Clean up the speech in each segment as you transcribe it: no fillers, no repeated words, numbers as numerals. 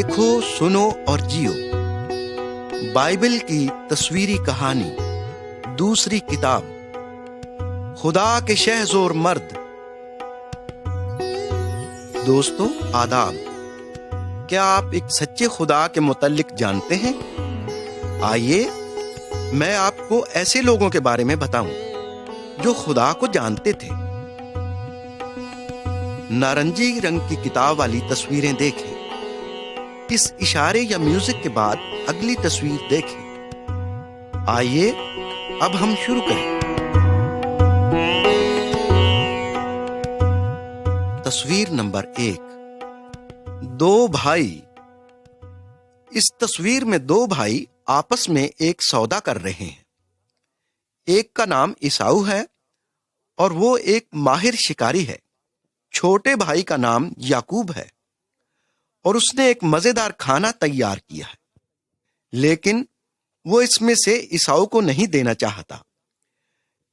دیکھو، سنو اور جیو، بائبل کی تصویری کہانی، دوسری کتاب، خدا کے شہزور مرد۔ دوستو آداب، کیا آپ ایک سچے خدا کے متعلق جانتے ہیں؟ آئیے میں آپ کو ایسے لوگوں کے بارے میں بتاؤں جو خدا کو جانتے تھے۔ نارنجی رنگ کی کتاب والی تصویریں دیکھیں، اس اشارے یا میوزک کے بعد اگلی تصویر دیکھیں۔ آئیے اب ہم شروع کریں۔ تصویر نمبر 1، دو بھائی۔ اس تصویر میں دو بھائی آپس میں ایک سودا کر رہے ہیں۔ ایک کا نام عیساؤ ہے اور وہ ایک ماہر شکاری ہے۔ چھوٹے بھائی کا نام یعقوب ہے اور اس نے ایک مزیدار کھانا تیار کیا ہے، لیکن وہ اس میں سے عیساؤ کو نہیں دینا چاہتا۔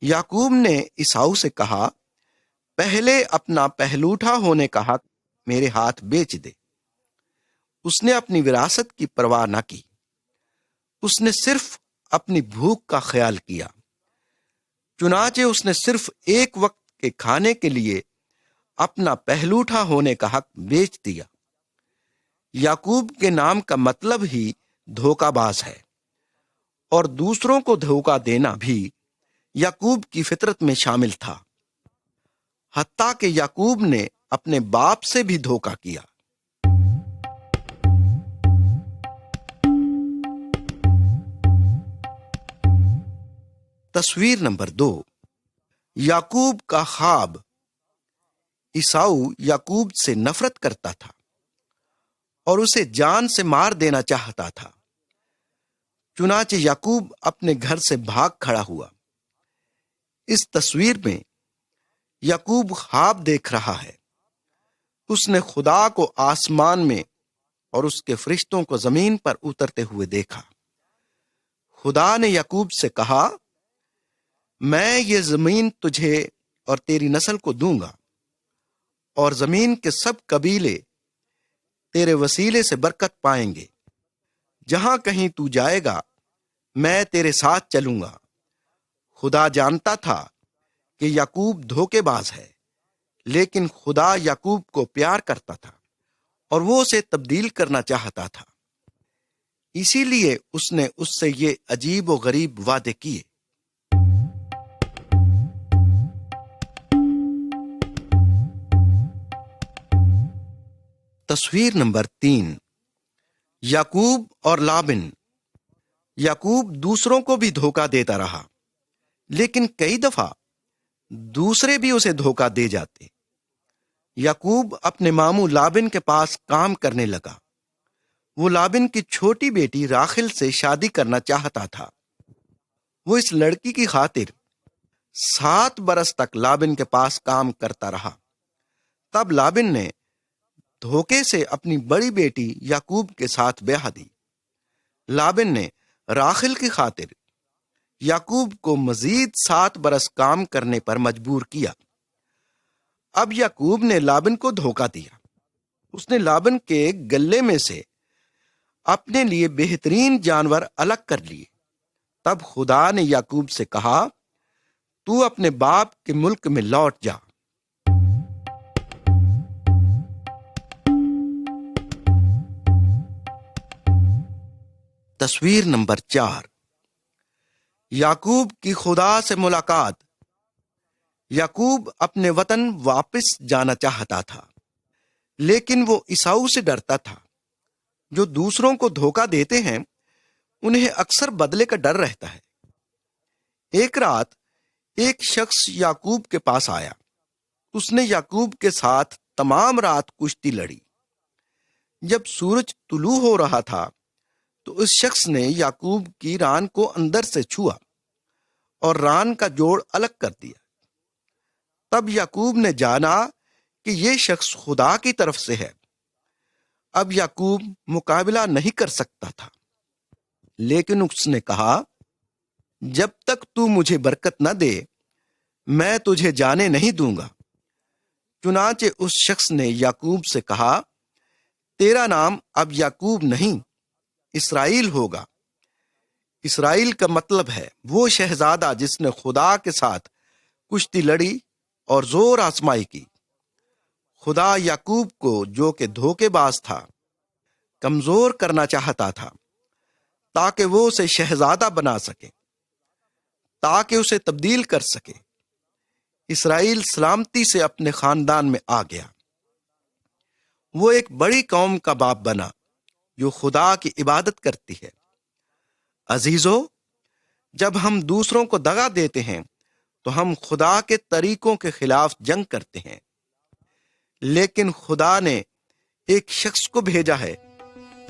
یعقوب نے عیساؤ سے کہا، پہلے اپنا پہلوٹا ہونے کا حق میرے ہاتھ بیچ دے۔ اس نے اپنی وراثت کی پرواہ نہ کی، اس نے صرف اپنی بھوک کا خیال کیا۔ چنانچہ اس نے صرف ایک وقت کے کھانے کے لیے اپنا پہلوٹا ہونے کا حق بیچ دیا۔ یعقوب کے نام کا مطلب ہی دھوکہ باز ہے، اور دوسروں کو دھوکہ دینا بھی یعقوب کی فطرت میں شامل تھا۔ حتیٰ کہ یعقوب نے اپنے باپ سے بھی دھوکہ کیا۔ تصویر نمبر 2، یعقوب کا خواب۔ عیساؤ یعقوب سے نفرت کرتا تھا اور اسے جان سے مار دینا چاہتا تھا۔ چنانچہ یعقوب اپنے گھر سے بھاگ کھڑا ہوا۔ اس تصویر میں یعقوب خواب دیکھ رہا ہے۔ اس نے خدا کو آسمان میں اور اس کے فرشتوں کو زمین پر اترتے ہوئے دیکھا۔ خدا نے یعقوب سے کہا، میں یہ زمین تجھے اور تیری نسل کو دوں گا، اور زمین کے سب قبیلے تیرے وسیلے سے برکت پائیں گے۔ جہاں کہیں تو جائے گا میں تیرے ساتھ چلوں گا۔ خدا جانتا تھا کہ یعقوب دھوکے باز ہے، لیکن خدا یعقوب کو پیار کرتا تھا اور وہ اسے تبدیل کرنا چاہتا تھا۔ اسی لیے اس نے اس سے یہ عجیب و غریب وعدے کیے۔ تصویر نمبر 3، یعقوب اور لابن۔ یعقوب دوسروں کو بھی دھوکہ دیتا رہا، لیکن کئی دفعہ دوسرے بھی اسے دھوکہ دے جاتے۔ یعقوب اپنے ماموں لابن کے پاس کام کرنے لگا۔ وہ لابن کی چھوٹی بیٹی راخل سے شادی کرنا چاہتا تھا۔ وہ اس لڑکی کی خاطر 7 برس تک لابن کے پاس کام کرتا رہا۔ تب لابن نے دھوکے سے اپنی بڑی بیٹی یعقوب کے ساتھ بیاہ دی۔ لابن نے راخل کی خاطر یعقوب کو مزید 7 برس کام کرنے پر مجبور کیا۔ اب یعقوب نے لابن کو دھوکہ دیا۔ اس نے لابن کے گلے میں سے اپنے لیے بہترین جانور الگ کر لیے۔ تب خدا نے یعقوب سے کہا، تو اپنے باپ کے ملک میں لوٹ جا۔ تصویر نمبر 4، یعقوب کی خدا سے ملاقات۔ یعقوب اپنے وطن واپس جانا چاہتا تھا، لیکن وہ عیساؤ سے ڈرتا تھا۔ جو دوسروں کو دھوکہ دیتے ہیں انہیں اکثر بدلے کا ڈر رہتا ہے۔ ایک رات ایک شخص یعقوب کے پاس آیا۔ اس نے یعقوب کے ساتھ تمام رات کشتی لڑی۔ جب سورج طلوع ہو رہا تھا تو اس شخص نے یعقوب کی ران کو اندر سے چھوا اور ران کا جوڑ الگ کر دیا۔ تب یعقوب نے جانا کہ یہ شخص خدا کی طرف سے ہے۔ اب یعقوب مقابلہ نہیں کر سکتا تھا، لیکن اس نے کہا، جب تک تو مجھے برکت نہ دے میں تجھے جانے نہیں دوں گا۔ چنانچہ اس شخص نے یعقوب سے کہا، تیرا نام اب یعقوب نہیں اسرائیل ہوگا۔ اسرائیل کا مطلب ہے وہ شہزادہ جس نے خدا کے ساتھ کشتی لڑی اور زور آزمائی کی۔ خدا یعقوب کو، جو کہ دھوکے باز تھا، کمزور کرنا چاہتا تھا تاکہ وہ اسے شہزادہ بنا سکے، تاکہ اسے تبدیل کر سکے۔ اسرائیل سلامتی سے اپنے خاندان میں آ گیا۔ وہ ایک بڑی قوم کا باپ بنا جو خدا کی عبادت کرتی ہے۔ عزیزو، جب ہم دوسروں کو دغا دیتے ہیں تو ہم خدا کے طریقوں کے خلاف جنگ کرتے ہیں، لیکن خدا نے ایک شخص کو بھیجا ہے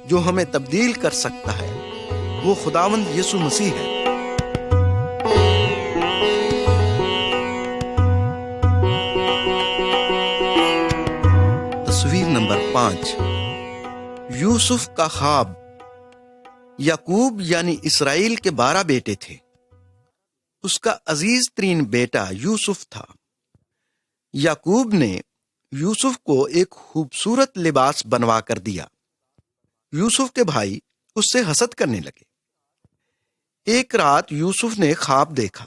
جو ہمیں تبدیل کر سکتا ہے۔ وہ خداوند یسوع مسیح ہے۔ تصویر نمبر 5، یوسف کا خواب۔ یعقوب یعنی اسرائیل کے 12 بیٹے تھے۔ اس کا عزیز ترین بیٹا یوسف تھا۔ یعقوب نے یوسف کو ایک خوبصورت لباس بنوا کر دیا۔ یوسف کے بھائی اس سے حسد کرنے لگے۔ ایک رات یوسف نے خواب دیکھا۔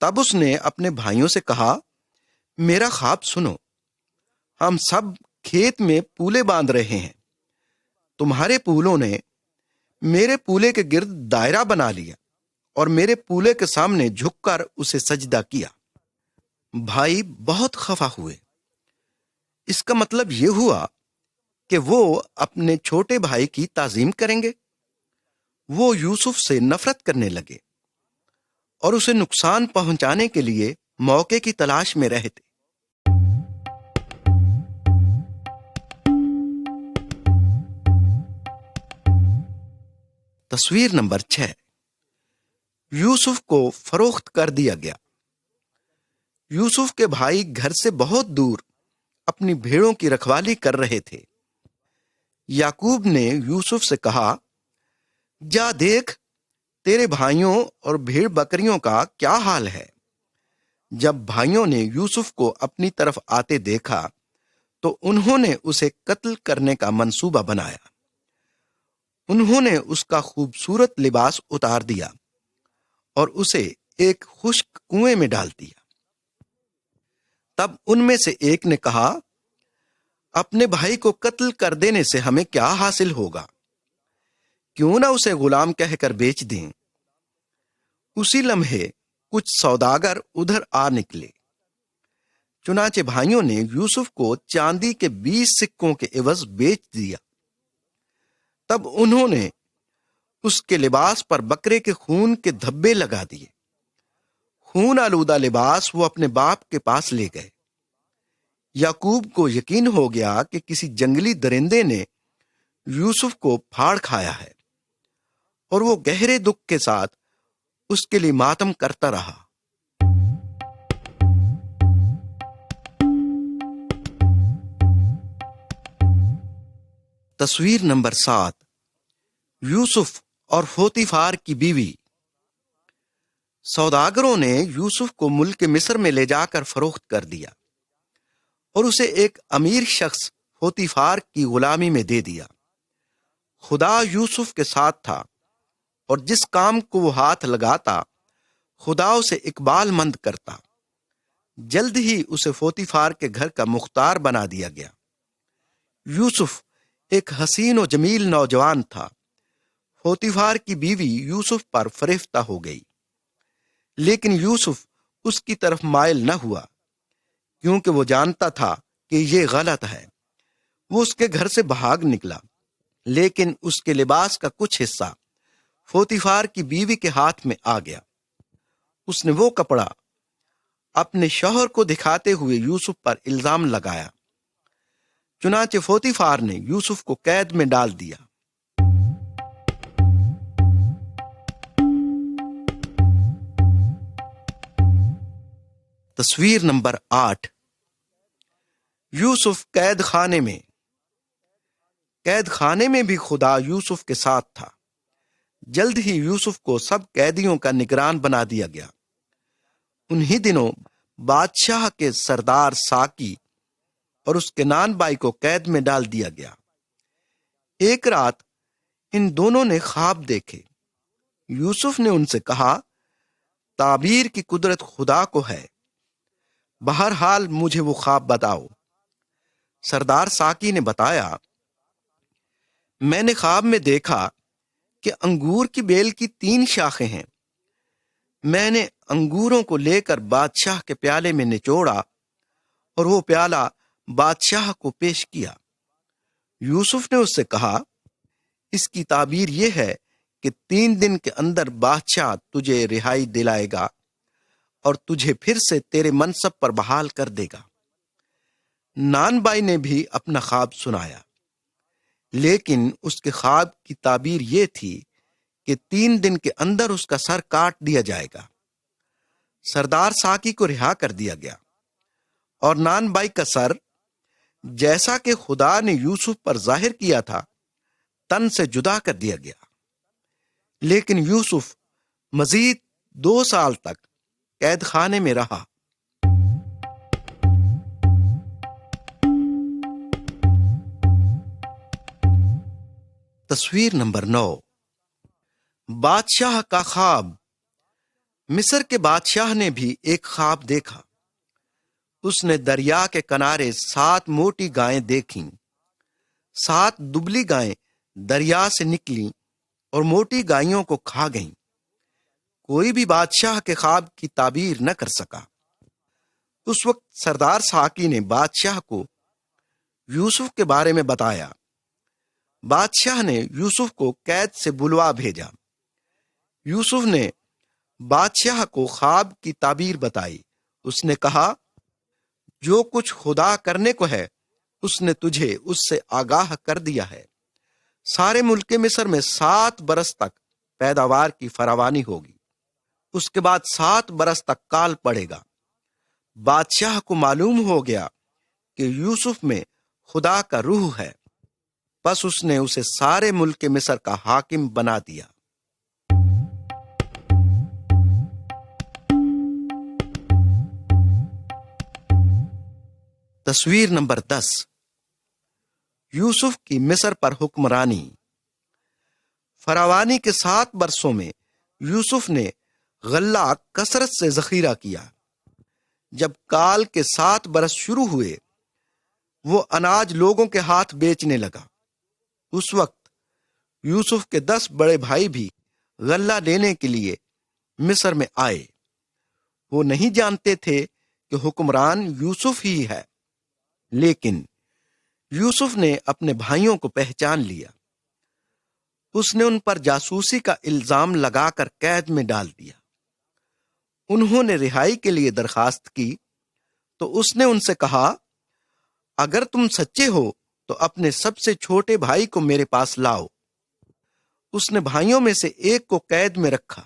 تب اس نے اپنے بھائیوں سے کہا، میرا خواب سنو۔ ہم سب کھیت میں پولے باندھ رہے ہیں۔ تمہارے پولوں نے میرے پولے کے گرد دائرہ بنا لیا اور میرے پولے کے سامنے جھک کر اسے سجدہ کیا۔ بھائی بہت خفا ہوئے۔ اس کا مطلب یہ ہوا کہ وہ اپنے چھوٹے بھائی کی تعظیم کریں گے۔ وہ یوسف سے نفرت کرنے لگے اور اسے نقصان پہنچانے کے لیے موقع کی تلاش میں رہتے۔ تصویر نمبر 6، یوسف کو فروخت کر دیا گیا۔ یوسف کے بھائی گھر سے بہت دور اپنی بھیڑوں کی رکھوالی کر رہے تھے۔ یعقوب نے یوسف سے کہا، جا دیکھ تیرے بھائیوں اور بھیڑ بکریوں کا کیا حال ہے۔ جب بھائیوں نے یوسف کو اپنی طرف آتے دیکھا تو انہوں نے اسے قتل کرنے کا منصوبہ بنایا۔ انہوں نے اس کا خوبصورت لباس اتار دیا اور اسے ایک خشک کنویں میں ڈال دیا۔ تب ان میں سے ایک نے کہا، اپنے بھائی کو قتل کر دینے سے ہمیں کیا حاصل ہوگا؟ کیوں نہ اسے غلام کہہ کر بیچ دیں۔ اسی لمحے کچھ سوداگر ادھر آ نکلے۔ چنانچہ بھائیوں نے یوسف کو چاندی کے 20 سکوں کے عوض بیچ دیا۔ تب انہوں نے اس کے لباس پر بکرے کے خون کے دھبے لگا دیے۔ خون آلودہ لباس وہ اپنے باپ کے پاس لے گئے۔ یعقوب کو یقین ہو گیا کہ کسی جنگلی درندے نے یوسف کو پھاڑ کھایا ہے، اور وہ گہرے دکھ کے ساتھ اس کے لیے ماتم کرتا رہا۔ تصویر نمبر 7، یوسف اور پوتیفار کی بیوی۔ سوداگروں نے یوسف کو ملک مصر میں لے جا کر فروخت کر دیا اور اسے ایک امیر شخص پوتیفار کی غلامی میں دے دیا۔ خدا یوسف کے ساتھ تھا، اور جس کام کو وہ ہاتھ لگاتا خدا اسے اقبال مند کرتا۔ جلد ہی اسے پوتیفار کے گھر کا مختار بنا دیا گیا۔ یوسف ایک حسین و جمیل نوجوان تھا۔ پوتیفار کی بیوی یوسف پر فریفتہ ہو گئی، لیکن یوسف اس کی طرف مائل نہ ہوا، کیونکہ وہ جانتا تھا کہ یہ غلط ہے۔ وہ اس کے گھر سے بھاگ نکلا، لیکن اس کے لباس کا کچھ حصہ پوتیفار کی بیوی کے ہاتھ میں آ گیا۔ اس نے وہ کپڑا اپنے شوہر کو دکھاتے ہوئے یوسف پر الزام لگایا۔ چنانچہ پوتیفار نے یوسف کو قید میں ڈال دیا۔ تصویر نمبر 8، یوسف قید خانے میں۔ قید خانے میں بھی خدا یوسف کے ساتھ تھا۔ جلد ہی یوسف کو سب قیدیوں کا نگران بنا دیا گیا۔ انہی دنوں بادشاہ کے سردار ساقی اور اس کے نان بائی کو قید میں ڈال دیا گیا۔ ایک رات ان دونوں نے خواب دیکھے۔ یوسف نے ان سے کہا، تعبیر کی قدرت خدا کو ہے، بہرحال مجھے وہ خواب بتاؤ۔ سردار ساکی نے بتایا، میں نے خواب میں دیکھا کہ انگور کی بیل کی 3 شاخیں ہیں۔ میں نے انگوروں کو لے کر بادشاہ کے پیالے میں نچوڑا اور وہ پیالہ بادشاہ کو پیش کیا۔ یوسف نے اس سے کہا، اس کی تعبیر یہ ہے کہ 3 دن کے اندر بادشاہ تجھے رہائی دلائے گا اور تجھے پھر سے تیرے منصب پر بحال کر دے گا۔ نان بائی نے بھی اپنا خواب سنایا، لیکن اس کے خواب کی تعبیر یہ تھی کہ 3 دن کے اندر اس کا سر کاٹ دیا جائے گا۔ سردار ساکی کو رہا کر دیا گیا اور نان بائی کا سر، جیسا کہ خدا نے یوسف پر ظاہر کیا تھا، تن سے جدا کر دیا گیا۔ لیکن یوسف مزید 2 سال تک قید خانے میں رہا۔ تصویر نمبر 9، بادشاہ کا خواب۔ مصر کے بادشاہ نے بھی ایک خواب دیکھا۔ اس نے دریا کے کنارے 7 موٹی گائیں دیکھیں۔ 7 دبلی گائیں دریا سے نکلیں اور موٹی گائیوں کو کھا گئیں۔ کوئی بھی بادشاہ کے خواب کی تعبیر نہ کر سکا۔ اس وقت سردار ساکی نے بادشاہ کو یوسف کے بارے میں بتایا۔ بادشاہ نے یوسف کو قید سے بلوا بھیجا۔ یوسف نے بادشاہ کو خواب کی تعبیر بتائی۔ اس نے کہا، جو کچھ خدا کرنے کو ہے اس نے تجھے اس سے آگاہ کر دیا ہے۔ سارے ملک مصر میں 7 برس تک پیداوار کی فراوانی ہوگی۔ اس کے بعد 7 برس تک کال پڑے گا۔ بادشاہ کو معلوم ہو گیا کہ یوسف میں خدا کا روح ہے، پس اس نے اسے سارے ملک مصر کا حاکم بنا دیا۔ تصویر نمبر 10، یوسف کی مصر پر حکمرانی۔ فراوانی کے 7 برسوں میں یوسف نے غلہ کثرت سے ذخیرہ کیا۔ جب کال کے 7 برس شروع ہوئے، وہ اناج لوگوں کے ہاتھ بیچنے لگا۔ اس وقت یوسف کے 10 بڑے بھائی بھی غلہ لینے کے لیے مصر میں آئے۔ وہ نہیں جانتے تھے کہ حکمران یوسف ہی ہے، لیکن یوسف نے اپنے بھائیوں کو پہچان لیا۔ اس نے ان پر جاسوسی کا الزام لگا کر قید میں ڈال دیا۔ انہوں نے رہائی کے لیے درخواست کی تو اس نے ان سے کہا، اگر تم سچے ہو تو اپنے سب سے چھوٹے بھائی کو میرے پاس لاؤ۔ اس نے بھائیوں میں سے ایک کو قید میں رکھا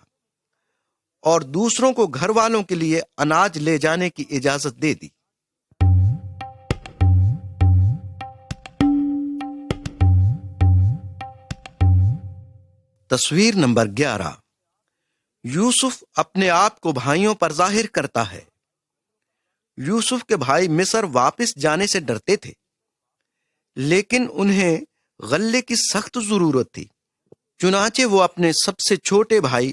اور دوسروں کو گھر والوں کے لیے اناج لے جانے کی اجازت دے دی۔ تصویر نمبر 11، یوسف اپنے آپ کو بھائیوں پر ظاہر کرتا ہے۔ یوسف کے بھائی مصر واپس جانے سے ڈرتے تھے، لیکن انہیں غلے کی سخت ضرورت تھی۔ چنانچہ وہ اپنے سب سے چھوٹے بھائی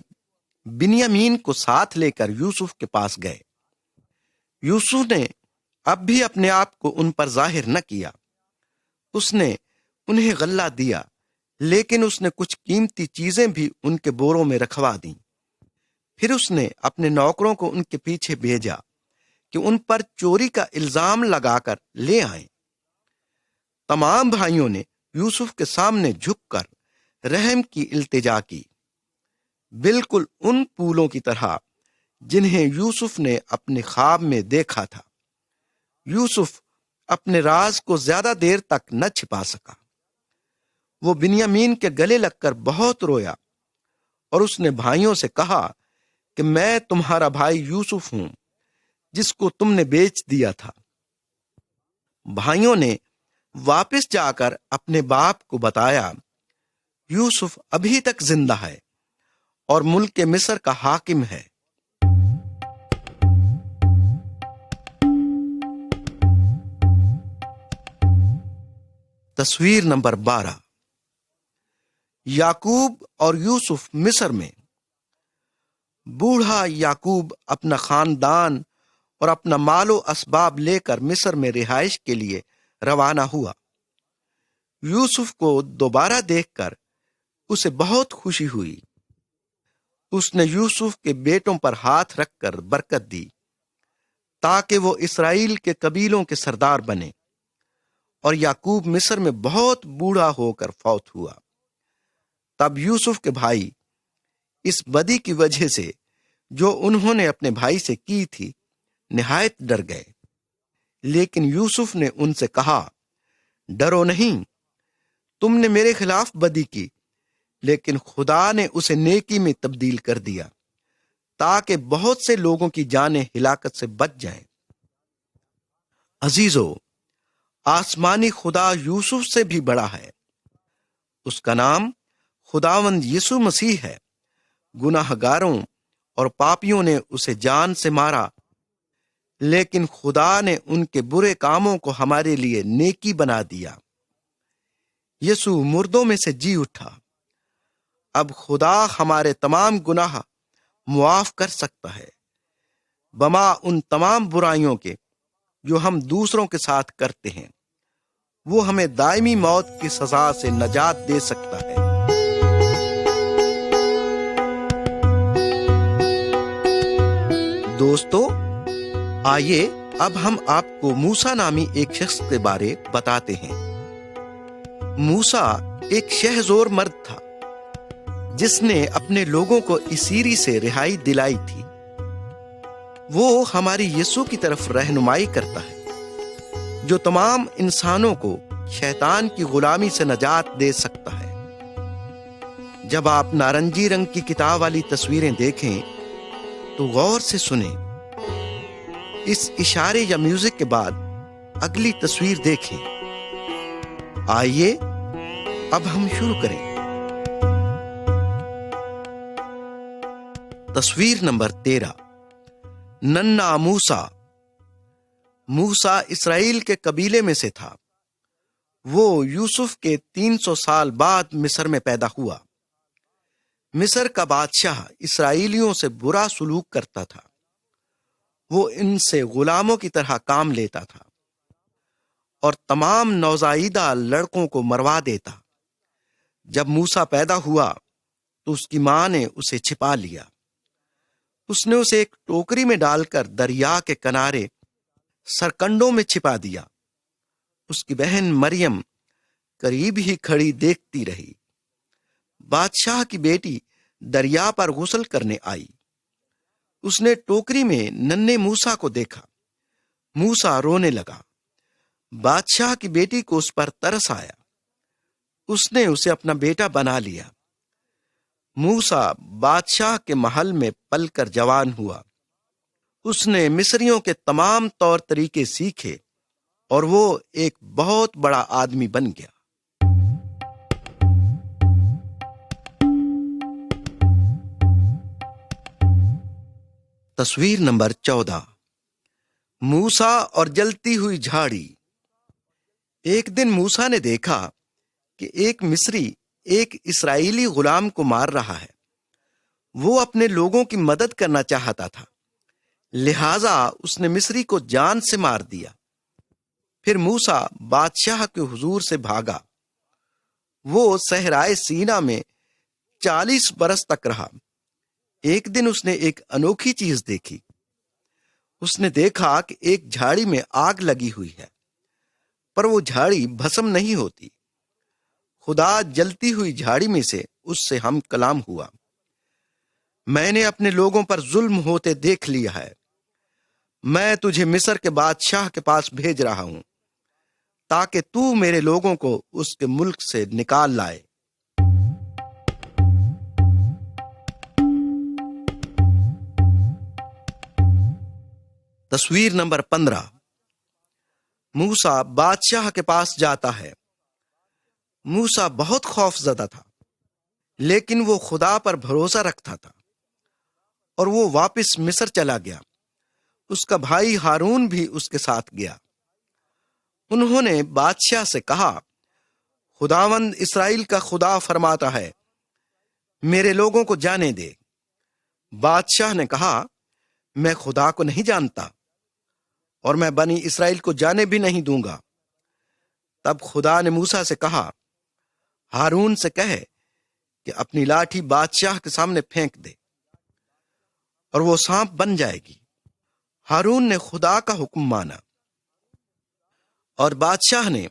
بنیامین کو ساتھ لے کر یوسف کے پاس گئے۔ یوسف نے اب بھی اپنے آپ کو ان پر ظاہر نہ کیا۔ اس نے انہیں غلہ دیا، لیکن اس نے کچھ قیمتی چیزیں بھی ان کے بوروں میں رکھوا دیں۔ پھر اس نے اپنے نوکروں کو ان کے پیچھے بھیجا کہ ان پر چوری کا الزام لگا کر لے آئیں۔ تمام بھائیوں نے یوسف کے سامنے جھک کر رحم کی التجا کی، بالکل ان پھولوں کی طرح جنہیں یوسف نے اپنے خواب میں دیکھا تھا۔ یوسف اپنے راز کو زیادہ دیر تک نہ چھپا سکا۔ وہ بنیامین کے گلے لگ کر بہت رویا اور اس نے بھائیوں سے کہا کہ میں تمہارا بھائی یوسف ہوں جس کو تم نے بیچ دیا تھا۔ بھائیوں نے واپس جا کر اپنے باپ کو بتایا، یوسف ابھی تک زندہ ہے اور ملک مصر کا حاکم ہے۔ تصویر نمبر 12، یعقوب اور یوسف مصر میں۔ بوڑھا یعقوب اپنا خاندان اور اپنا مال و اسباب لے کر مصر میں رہائش کے لیے روانہ ہوا۔ یوسف کو دوبارہ دیکھ کر اسے بہت خوشی ہوئی۔ اس نے یوسف کے بیٹوں پر ہاتھ رکھ کر برکت دی تاکہ وہ اسرائیل کے قبیلوں کے سردار بنے، اور یعقوب مصر میں بہت بوڑھا ہو کر فوت ہوا۔ تب یوسف کے بھائی اس بدی کی وجہ سے جو انہوں نے اپنے بھائی سے کی تھی نہایت ڈر گئے، لیکن یوسف نے ان سے کہا، ڈرو نہیں، تم نے میرے خلاف بدی کی، لیکن خدا نے اسے نیکی میں تبدیل کر دیا تاکہ بہت سے لوگوں کی جانیں ہلاکت سے بچ جائیں۔ عزیزو، آسمانی خدا یوسف سے بھی بڑا ہے۔ اس کا نام خداوند یسوع مسیح ہے۔ گناہ گاروں اور پاپیوں نے اسے جان سے مارا، لیکن خدا نے ان کے برے کاموں کو ہمارے لیے نیکی بنا دیا۔ یسوع مردوں میں سے جی اٹھا۔ اب خدا ہمارے تمام گناہ معاف کر سکتا ہے، بما ان تمام برائیوں کے جو ہم دوسروں کے ساتھ کرتے ہیں۔ وہ ہمیں دائمی موت کی سزا سے نجات دے سکتا ہے۔ دوستو، آئیے اب ہم آپ کو موسیٰ نامی ایک شخص کے بارے بتاتے ہیں۔ موسیٰ ایک شہزور مرد تھا جس نے اپنے لوگوں کو اسیری سے رہائی دلائی تھی۔ وہ ہماری یسوع کی طرف رہنمائی کرتا ہے جو تمام انسانوں کو شیطان کی غلامی سے نجات دے سکتا ہے۔ جب آپ نارنجی رنگ کی کتاب والی تصویریں دیکھیں تو غور سے سنیں۔ اس اشارے یا میوزک کے بعد اگلی تصویر دیکھیں۔ آئیے اب ہم شروع کریں۔ تصویر نمبر 13، ننھا موسیٰ۔ موسیٰ اسرائیل کے قبیلے میں سے تھا۔ وہ یوسف کے 300 سال بعد مصر میں پیدا ہوا۔ مصر کا بادشاہ اسرائیلیوں سے برا سلوک کرتا تھا۔ وہ ان سے غلاموں کی طرح کام لیتا تھا اور تمام نوزائیدہ لڑکوں کو مروا دیتا۔ جب موسیٰ پیدا ہوا تو اس کی ماں نے اسے چھپا لیا۔ اس نے اسے ایک ٹوکری میں ڈال کر دریا کے کنارے سرکنڈوں میں چھپا دیا۔ اس کی بہن مریم قریب ہی کھڑی دیکھتی رہی۔ بادشاہ کی بیٹی دریا پر غسل کرنے آئی۔ اس نے ٹوکری میں ننھے موسیٰ کو دیکھا۔ موسیٰ رونے لگا۔ بادشاہ کی بیٹی کو اس پر ترس آیا۔ اس نے اسے اپنا بیٹا بنا لیا۔ موسیٰ بادشاہ کے محل میں پل کر جوان ہوا۔ اس نے مصریوں کے تمام طور طریقے سیکھے اور وہ ایک بہت بڑا آدمی بن گیا۔ تصویر نمبر 14، موسیٰ اور جلتی ہوئی جھاڑی۔ ایک دن موسیٰ نے دیکھا کہ ایک مصری ایک اسرائیلی غلام کو مار رہا ہے۔ وہ اپنے لوگوں کی مدد کرنا چاہتا تھا، لہٰذا اس نے مصری کو جان سے مار دیا۔ پھر موسیٰ بادشاہ کے حضور سے بھاگا۔ وہ صحرائے سینا میں 40 برس تک رہا۔ ایک دن اس نے ایک انوکھی چیز دیکھی۔ اس نے دیکھا کہ ایک جھاڑی میں آگ لگی ہوئی ہے، پر وہ جھاڑی بھسم نہیں ہوتی۔ خدا جلتی ہوئی جھاڑی میں سے اس سے ہم کلام ہوا۔ میں نے اپنے لوگوں پر ظلم ہوتے دیکھ لیا ہے۔ میں تجھے مصر کے بادشاہ کے پاس بھیج رہا ہوں تاکہ تو میرے لوگوں کو اس کے ملک سے نکال لائے۔ تصویر نمبر 15، موسیٰ بادشاہ کے پاس جاتا ہے۔ موسیٰ بہت خوف زدہ تھا، لیکن وہ خدا پر بھروسہ رکھتا تھا اور وہ واپس مصر چلا گیا۔ اس کا بھائی ہارون بھی اس کے ساتھ گیا۔ انہوں نے بادشاہ سے کہا، خداوند اسرائیل کا خدا فرماتا ہے، میرے لوگوں کو جانے دے۔ بادشاہ نے کہا، میں خدا کو نہیں جانتا اور میں بنی اسرائیل کو جانے بھی نہیں دوں گا۔ تب خدا نے موسیٰ سے کہا، ہارون سے کہے کہ اپنی لاٹھی بادشاہ کے سامنے پھینک دے اور وہ سانپ بن جائے گی۔ ہارون نے خدا کا حکم مانا اور بادشاہ نے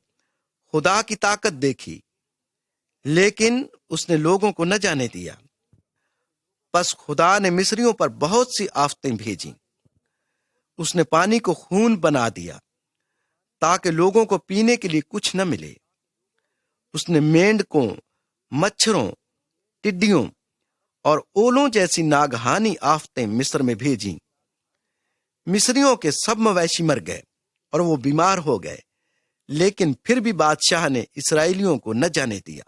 خدا کی طاقت دیکھی، لیکن اس نے لوگوں کو نہ جانے دیا۔ پس خدا نے مصریوں پر بہت سی آفتیں بھیجیں۔ اس نے پانی کو خون بنا دیا تاکہ لوگوں کو پینے کے لیے کچھ نہ ملے۔ اس نے مینڈکوں، مچھروں، ٹڈیوں اور اولوں جیسی ناگہانی آفتیں مصر میں بھیجیں۔ مصریوں کے سب مویشی مر گئے اور وہ بیمار ہو گئے، لیکن پھر بھی بادشاہ نے اسرائیلیوں کو نہ جانے دیا۔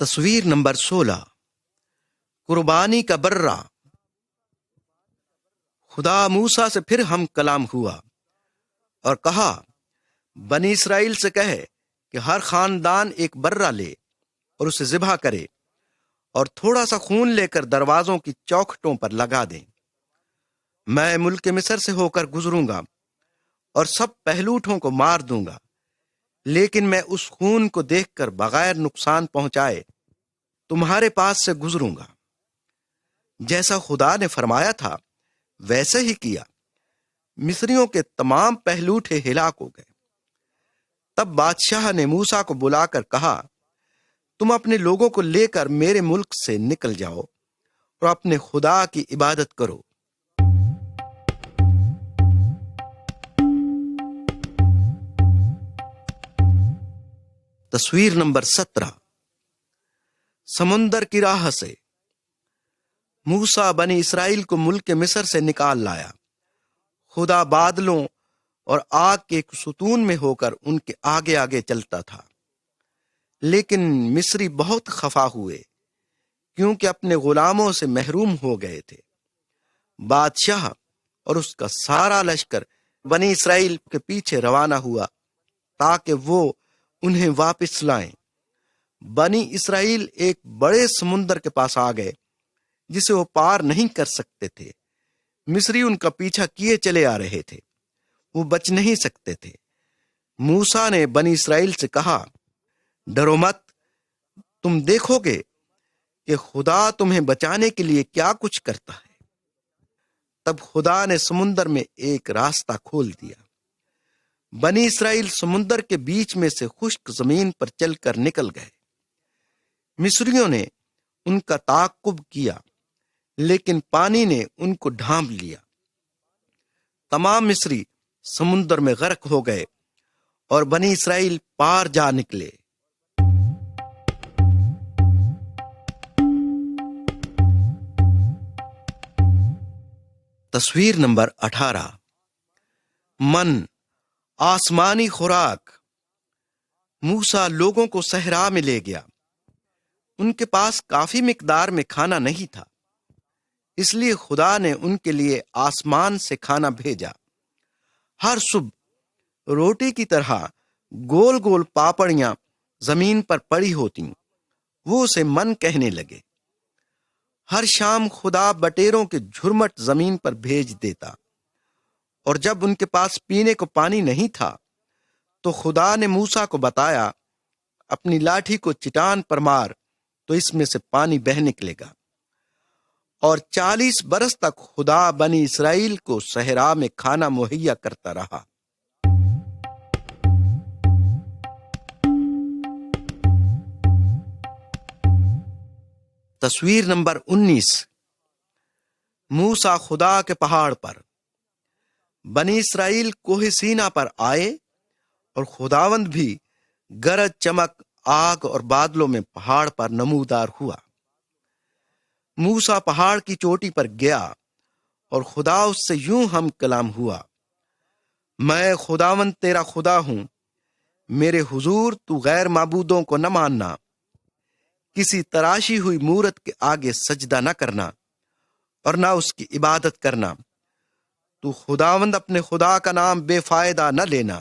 تصویر نمبر 16، قربانی کا برہ۔ خدا موسیٰ سے پھر ہم کلام ہوا اور کہا، بنی اسرائیل سے کہے کہ ہر خاندان ایک برہ لے اور اسے ذبح کرے اور تھوڑا سا خون لے کر دروازوں کی چوکھٹوں پر لگا دیں۔ میں ملک مصر سے ہو کر گزروں گا اور سب پہلوٹوں کو مار دوں گا، لیکن میں اس خون کو دیکھ کر بغیر نقصان پہنچائے تمہارے پاس سے گزروں گا۔ جیسا خدا نے فرمایا تھا ویسے ہی کیا۔ مصریوں کے تمام پہلوٹے ہلاک ہو گئے۔ تب بادشاہ نے موسیٰ کو بلا کر کہا، تم اپنے لوگوں کو لے کر میرے ملک سے نکل جاؤ اور اپنے خدا کی عبادت کرو۔ تصویر نمبر 17، سمندر کی راہ سے۔ موسیٰ بنی اسرائیل کو ملک مصر سے نکال لایا۔ خدا بادلوں اور آگ کے ایک ستون میں ہو کر ان کے آگے آگے چلتا تھا، لیکن مصری بہت خفا ہوئے کیونکہ اپنے غلاموں سے محروم ہو گئے تھے۔ بادشاہ اور اس کا سارا لشکر بنی اسرائیل کے پیچھے روانہ ہوا تاکہ وہ انہیں واپس لائیں۔ بنی اسرائیل ایک بڑے سمندر کے پاس آ گئے جسے وہ پار نہیں کر سکتے تھے۔ مصری ان کا پیچھا کیے چلے آ رہے تھے، وہ بچ نہیں سکتے تھے۔ موسیٰ نے بنی اسرائیل سے کہا، ڈرو مت، تم دیکھو گے کہ خدا تمہیں بچانے کے لیے کیا کچھ کرتا ہے۔ تب خدا نے سمندر میں ایک راستہ کھول دیا۔ بنی اسرائیل سمندر کے بیچ میں سے خشک زمین پر چل کر نکل گئے۔ مصریوں نے ان کا تعاقب کیا، لیکن پانی نے ان کو ڈھانپ لیا۔ تمام مصری سمندر میں غرق ہو گئے اور بنی اسرائیل پار جا نکلے۔ تصویر نمبر 18، من، آسمانی خوراک۔ موسیٰ لوگوں کو صحرا میں لے گیا۔ ان کے پاس کافی مقدار میں کھانا نہیں تھا، اس لیے خدا نے ان کے لیے آسمان سے کھانا بھیجا۔ ہر صبح روٹی کی طرح گول گول پاپڑیاں زمین پر پڑی ہوتی، وہ اسے من کہنے لگے۔ ہر شام خدا بٹیروں کے جھرمٹ زمین پر بھیج دیتا، اور جب ان کے پاس پینے کو پانی نہیں تھا تو خدا نے موسیٰ کو بتایا، اپنی لاٹھی کو چٹان پر مار تو اس میں سے پانی بہہ نکلے گا۔ اور 40 برس تک خدا بنی اسرائیل کو صحرا میں کھانا مہیا کرتا رہا۔ تصویر نمبر 19، موسیٰ خدا کے پہاڑ پر۔ بنی اسرائیل کوہ سینا پر آئے اور خداوند بھی گرج، چمک، آگ اور بادلوں میں پہاڑ پر نمودار ہوا۔ موسیٰ پہاڑ کی چوٹی پر گیا اور خدا اس سے یوں ہم کلام ہوا، میں خداوند تیرا خدا ہوں، میرے حضور تو غیر معبودوں کو نہ ماننا، کسی تراشی ہوئی مورت کے آگے سجدہ نہ کرنا اور نہ اس کی عبادت کرنا۔ تو خداوند اپنے خدا کا نام بے فائدہ نہ لینا،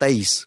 23।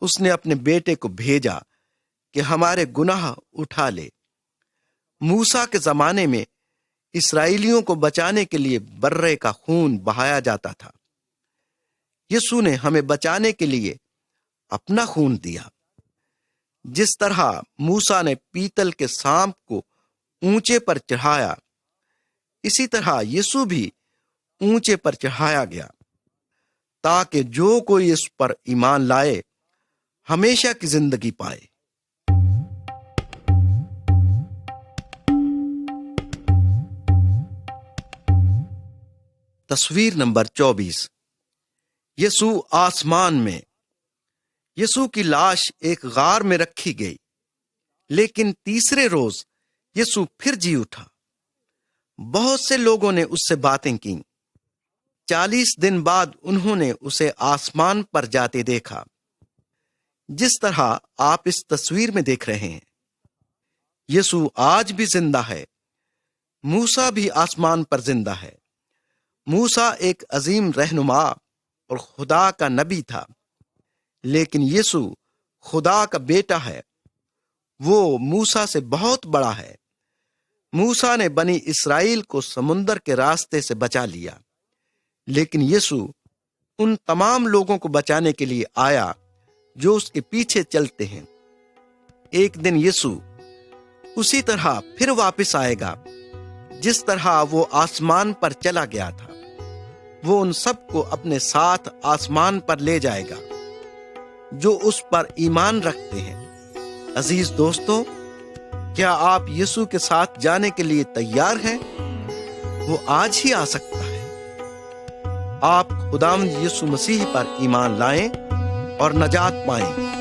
اس نے اپنے بیٹے کو بھیجا کہ ہمارے گناہ اٹھا لے۔ موسیٰ کے زمانے میں اسرائیلیوں کو بچانے کے لیے برے کا خون بہایا جاتا تھا۔ یسوع نے ہمیں بچانے کے لیے اپنا خون دیا۔ جس طرح موسیٰ نے پیتل کے سانپ کو اونچے پر چڑھایا، اسی طرح یسوع بھی اونچے پر چڑھایا گیا، تاکہ جو کوئی اس پر ایمان لائے ہمیشہ کی زندگی پائے۔ تصویر نمبر 24۔ یسوع آسمان میں۔ یسوع کی لاش ایک غار میں رکھی گئی، لیکن تیسرے روز یسوع پھر جی اٹھا۔ بہت سے لوگوں نے اس سے باتیں کیں۔ 40 دن بعد انہوں نے اسے آسمان پر جاتے دیکھا، جس طرح آپ اس تصویر میں دیکھ رہے ہیں۔ یسوع آج بھی زندہ ہے۔ موسیٰ بھی آسمان پر زندہ ہے۔ موسیٰ ایک عظیم رہنما اور خدا کا نبی تھا، لیکن یسوع خدا کا بیٹا ہے۔ وہ موسیٰ سے بہت بڑا ہے۔ موسیٰ نے بنی اسرائیل کو سمندر کے راستے سے بچا لیا، لیکن یسوع ان تمام لوگوں کو بچانے کے لیے آیا جو اس کے پیچھے چلتے ہیں۔ ایک دن یسوع اسی طرح پھر واپس آئے گا جس طرح وہ آسمان پر چلا گیا تھا۔ وہ ان سب کو اپنے ساتھ آسمان پر لے جائے گا جو اس پر ایمان رکھتے ہیں۔ عزیز دوستو، کیا آپ یسوع کے ساتھ جانے کے لیے تیار ہیں؟ وہ آج ہی آ سکتا ہے۔ آپ خداوند یسوع مسیح پر ایمان لائیں اور نجات پائیں۔